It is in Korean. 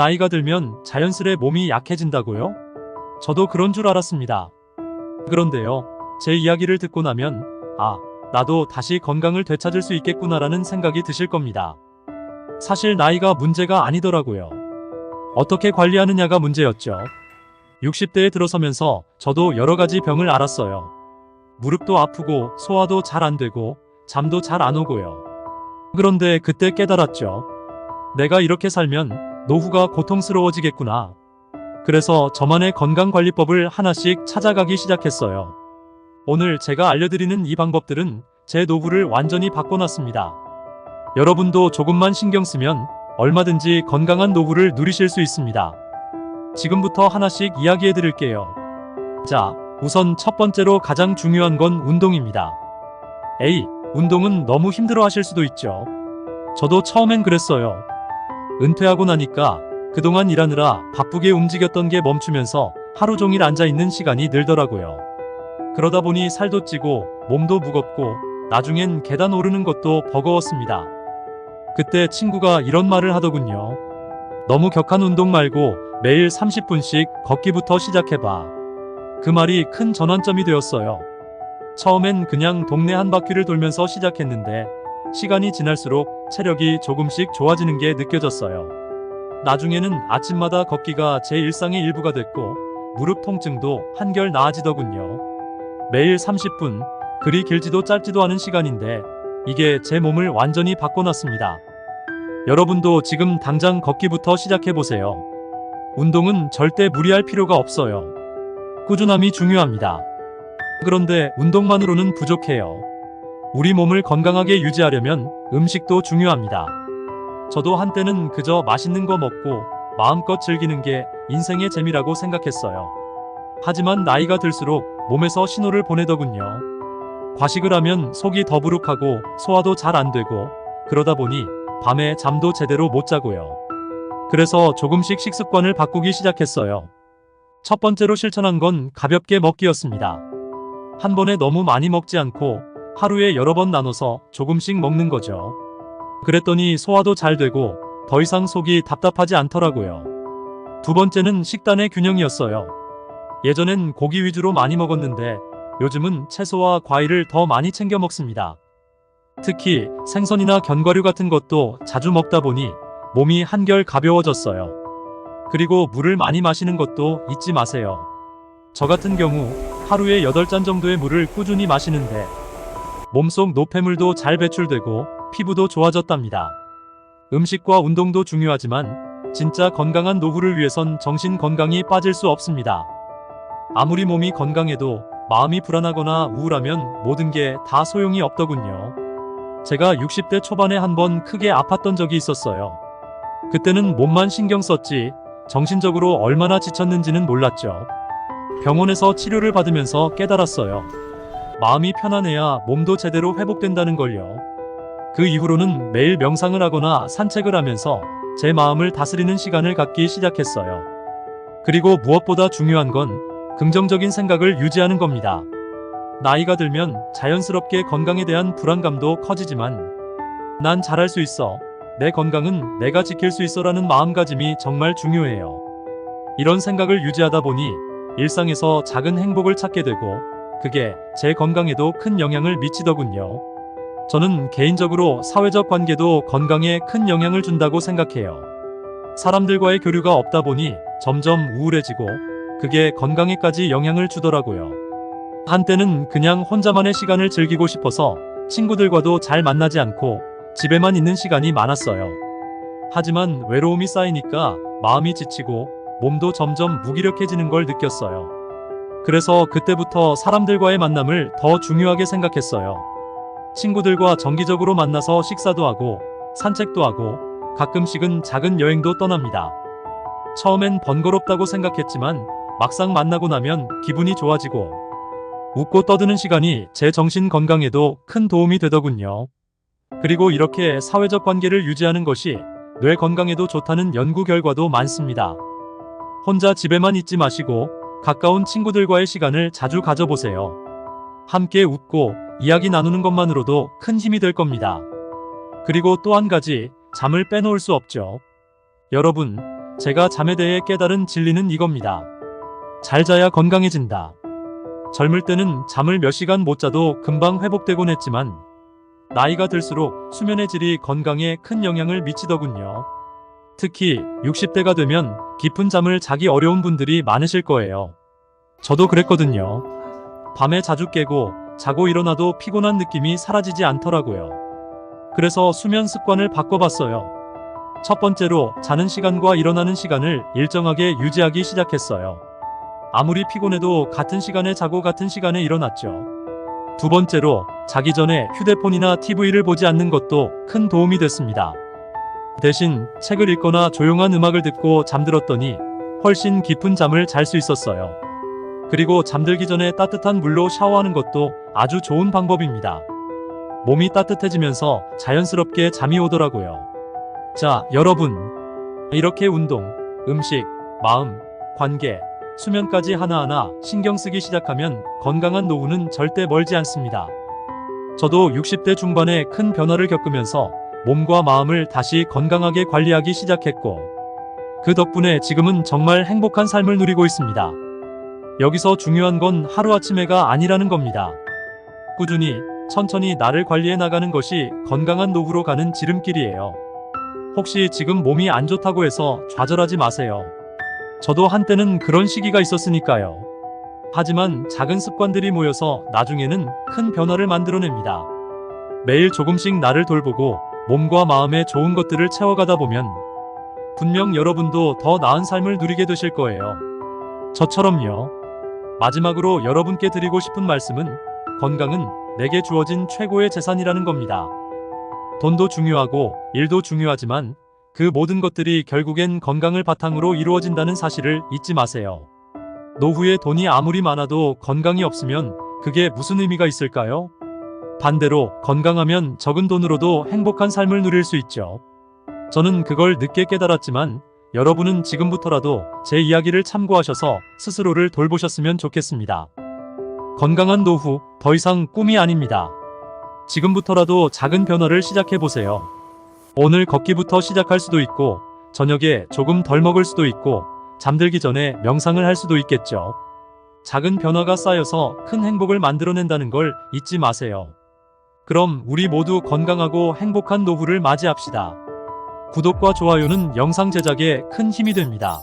나이가 들면 자연스레 몸이 약해진다고요? 저도 그런 줄 알았습니다. 그런데요, 제 이야기를 듣고 나면 나도 다시 건강을 되찾을 수 있겠구나라는 생각이 드실 겁니다. 사실 나이가 문제가 아니더라고요. 어떻게 관리하느냐가 문제였죠. 60대에 들어서면서 저도 여러 가지 병을 앓았어요. 무릎도 아프고 소화도 잘 안 되고 잠도 잘 안 오고요. 그런데 그때 깨달았죠. 내가 이렇게 살면 노후가 고통스러워지겠구나. 그래서 저만의 건강관리법을 하나씩 찾아가기 시작했어요. 오늘 제가 알려드리는 이 방법들은 제 노후를 완전히 바꿔놨습니다. 여러분도 조금만 신경 쓰면 얼마든지 건강한 노후를 누리실 수 있습니다. 지금부터 하나씩 이야기해 드릴게요. 자, 우선 첫 번째로 가장 중요한 건 운동입니다. 운동은 너무 힘들어 하실 수도 있죠. 저도 처음엔 그랬어요. 은퇴하고 나니까 그동안 일하느라 바쁘게 움직였던 게 멈추면서 하루 종일 앉아있는 시간이 늘더라고요. 그러다 보니 살도 찌고 몸도 무겁고 나중엔 계단 오르는 것도 버거웠습니다. 그때 친구가 이런 말을 하더군요. 너무 격한 운동 말고 매일 30분씩 걷기부터 시작해봐. 그 말이 큰 전환점이 되었어요. 처음엔 그냥 동네 한 바퀴를 돌면서 시작했는데 시간이 지날수록 체력이 조금씩 좋아지는 게 느껴졌어요. 나중에는 아침마다 걷기가 제 일상의 일부가 됐고 무릎 통증도 한결 나아지더군요. 매일 30분, 그리 길지도 짧지도 않은 시간인데 이게 제 몸을 완전히 바꿔놨습니다. 여러분도 지금 당장 걷기부터 시작해보세요. 운동은 절대 무리할 필요가 없어요. 꾸준함이 중요합니다. 그런데 운동만으로는 부족해요. 우리 몸을 건강하게 유지하려면 음식도 중요합니다. 저도 한때는 그저 맛있는 거 먹고 마음껏 즐기는 게 인생의 재미라고 생각했어요. 하지만 나이가 들수록 몸에서 신호를 보내더군요. 과식을 하면 속이 더부룩하고 소화도 잘 안 되고 그러다 보니 밤에 잠도 제대로 못 자고요. 그래서 조금씩 식습관을 바꾸기 시작했어요. 첫 번째로 실천한 건 가볍게 먹기였습니다. 한 번에 너무 많이 먹지 않고 하루에 여러 번 나눠서 조금씩 먹는 거죠. 그랬더니 소화도 잘 되고 더 이상 속이 답답하지 않더라고요. 두 번째는 식단의 균형이었어요. 예전엔 고기 위주로 많이 먹었는데 요즘은 채소와 과일을 더 많이 챙겨 먹습니다. 특히 생선이나 견과류 같은 것도 자주 먹다 보니 몸이 한결 가벼워졌어요. 그리고 물을 많이 마시는 것도 잊지 마세요. 저 같은 경우 하루에 8잔 정도의 물을 꾸준히 마시는데 몸속 노폐물도 잘 배출되고 피부도 좋아졌답니다. 음식과 운동도 중요하지만 진짜 건강한 노후를 위해선 정신 건강이 빠질 수 없습니다. 아무리 몸이 건강해도 마음이 불안하거나 우울하면 모든 게 다 소용이 없더군요. 제가 60대 초반에 한번 크게 아팠던 적이 있었어요. 그때는 몸만 신경 썼지 정신적으로 얼마나 지쳤는지는 몰랐죠. 병원에서 치료를 받으면서 깨달았어요. 마음이 편안해야 몸도 제대로 회복된다는 걸요. 그 이후로는 매일 명상을 하거나 산책을 하면서 제 마음을 다스리는 시간을 갖기 시작했어요. 그리고 무엇보다 중요한 건 긍정적인 생각을 유지하는 겁니다. 나이가 들면 자연스럽게 건강에 대한 불안감도 커지지만 난 잘할 수 있어. 내 건강은 내가 지킬 수 있어라는 마음가짐이 정말 중요해요. 이런 생각을 유지하다 보니 일상에서 작은 행복을 찾게 되고 그게 제 건강에도 큰 영향을 미치더군요. 저는 개인적으로 사회적 관계도 건강에 큰 영향을 준다고 생각해요. 사람들과의 교류가 없다 보니 점점 우울해지고 그게 건강에까지 영향을 주더라고요. 한때는 그냥 혼자만의 시간을 즐기고 싶어서 친구들과도 잘 만나지 않고 집에만 있는 시간이 많았어요. 하지만 외로움이 쌓이니까 마음이 지치고 몸도 점점 무기력해지는 걸 느꼈어요. 그래서 그때부터 사람들과의 만남을 더 중요하게 생각했어요. 친구들과 정기적으로 만나서 식사도 하고 산책도 하고 가끔씩은 작은 여행도 떠납니다. 처음엔 번거롭다고 생각했지만 막상 만나고 나면 기분이 좋아지고 웃고 떠드는 시간이 제 정신 건강에도 큰 도움이 되더군요. 그리고 이렇게 사회적 관계를 유지하는 것이 뇌 건강에도 좋다는 연구 결과도 많습니다. 혼자 집에만 있지 마시고 가까운 친구들과의 시간을 자주 가져보세요. 함께 웃고 이야기 나누는 것만으로도 큰 힘이 될 겁니다. 그리고 또 한 가지, 잠을 빼놓을 수 없죠. 여러분, 제가 잠에 대해 깨달은 진리는 이겁니다. 잘 자야 건강해진다. 젊을 때는 잠을 몇 시간 못 자도 금방 회복되곤 했지만 나이가 들수록 수면의 질이 건강에 큰 영향을 미치더군요. 특히 60대가 되면 깊은 잠을 자기 어려운 분들이 많으실 거예요. 저도 그랬거든요. 밤에 자주 깨고 자고 일어나도 피곤한 느낌이 사라지지 않더라고요. 그래서 수면 습관을 바꿔봤어요. 첫 번째로 자는 시간과 일어나는 시간을 일정하게 유지하기 시작했어요. 아무리 피곤해도 같은 시간에 자고 같은 시간에 일어났죠. 두 번째로 자기 전에 휴대폰이나 TV를 보지 않는 것도 큰 도움이 됐습니다. 대신 책을 읽거나 조용한 음악을 듣고 잠들었더니 훨씬 깊은 잠을 잘 수 있었어요. 그리고 잠들기 전에 따뜻한 물로 샤워하는 것도 아주 좋은 방법입니다. 몸이 따뜻해지면서 자연스럽게 잠이 오더라고요. 자, 여러분. 이렇게 운동, 음식, 마음, 관계, 수면까지 하나하나 신경 쓰기 시작하면 건강한 노후는 절대 멀지 않습니다. 저도 60대 중반에 큰 변화를 겪으면서 몸과 마음을 다시 건강하게 관리하기 시작했고, 그 덕분에 지금은 정말 행복한 삶을 누리고 있습니다. 여기서 중요한 건 하루아침에가 아니라는 겁니다. 꾸준히, 천천히 나를 관리해 나가는 것이 건강한 노후로 가는 지름길이에요. 혹시 지금 몸이 안 좋다고 해서 좌절하지 마세요. 저도 한때는 그런 시기가 있었으니까요. 하지만 작은 습관들이 모여서 나중에는 큰 변화를 만들어냅니다. 매일 조금씩 나를 돌보고 몸과 마음에 좋은 것들을 채워가다 보면 분명 여러분도 더 나은 삶을 누리게 되실 거예요. 저처럼요. 마지막으로 여러분께 드리고 싶은 말씀은 건강은 내게 주어진 최고의 재산이라는 겁니다. 돈도 중요하고 일도 중요하지만 그 모든 것들이 결국엔 건강을 바탕으로 이루어진다는 사실을 잊지 마세요. 노후에 돈이 아무리 많아도 건강이 없으면 그게 무슨 의미가 있을까요? 반대로 건강하면 적은 돈으로도 행복한 삶을 누릴 수 있죠. 저는 그걸 늦게 깨달았지만 여러분은 지금부터라도 제 이야기를 참고하셔서 스스로를 돌보셨으면 좋겠습니다. 건강한 노후, 더 이상 꿈이 아닙니다. 지금부터라도 작은 변화를 시작해보세요. 오늘 걷기부터 시작할 수도 있고, 저녁에 조금 덜 먹을 수도 있고, 잠들기 전에 명상을 할 수도 있겠죠. 작은 변화가 쌓여서 큰 행복을 만들어낸다는 걸 잊지 마세요. 그럼 우리 모두 건강하고 행복한 노후를 맞이합시다. 구독과 좋아요는 영상 제작에 큰 힘이 됩니다.